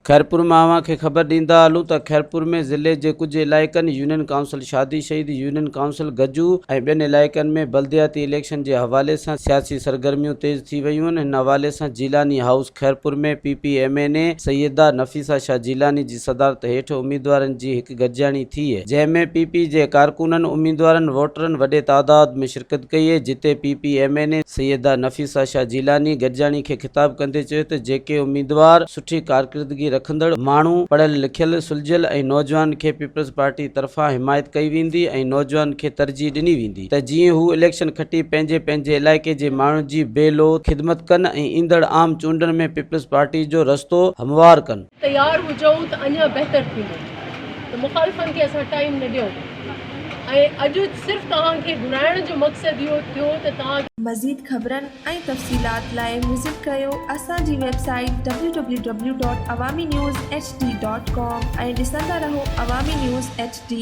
खैरपुर में अवां खे ख़बर ॾींदा हलूं त खैरपुर में ज़िले जे कुझु इलाइक़नि यूनियन काउंसिल शादी शहीद यूनियन काउंसिल गजू ऐं ॿियनि इलाइक़नि में बल्दियाती इलेक्शन जे हवाले सां सियासी सरगर्मियूं तेज़ थी वयूं आहिनि। हिन हवाले सां जीलानी हाउस खैरपुर में PPMN सैयदा नफ़ीसा शाह जीलानी जी सदारत हेठि उम्मीदवारनि जी हिकु गॾिजाणी थी आहे, जंहिंमें PP जे कारकुननि उम्मीदवारनि वोटरनि वॾे तादाद में शिरकत कई आहे, जिते PPMN सैयदा नफ़ीसा शाह जीलानी गॾिजाणी खे ख़िताब कंदे चयो त जेके उम्मीदवार सुठी कारकिरदगी रखंदड़ माण्हू पढ़ियल लिखियल सुलझियल ऐं नौजवान खे पीपल्स पार्टी तरफ़ां हिमायत कई वेंदी ऐं नौजवान खे तरजीह ॾिनी वेंदी त जीअं हू इलेक्शन खटी पंहिंजे इलाइक़े जे माण्हुनि जी बेलो ख़िदमत कनि ऐं ईंदड़ आम चूंडनि में पीपल्स पार्टी जो रस्तो हमवार कनि। तैयार हुजूं त अञा बहितर थींदो, त मुखालिफ़नि खे असां टाइम न ॾियूं ऐं अॼु सिर्फ़ु तव्हांखे घुराइण जो मक़सदु इहो थियो त तव्हां मज़ीद ख़बरनि ऐं तफ़सीलात लाइ विज़िट कयो असांजी वेबसाइट www.awamiNewsHD.com ऐं ॾिसंदा रहो अवामी न्यूज़ HD।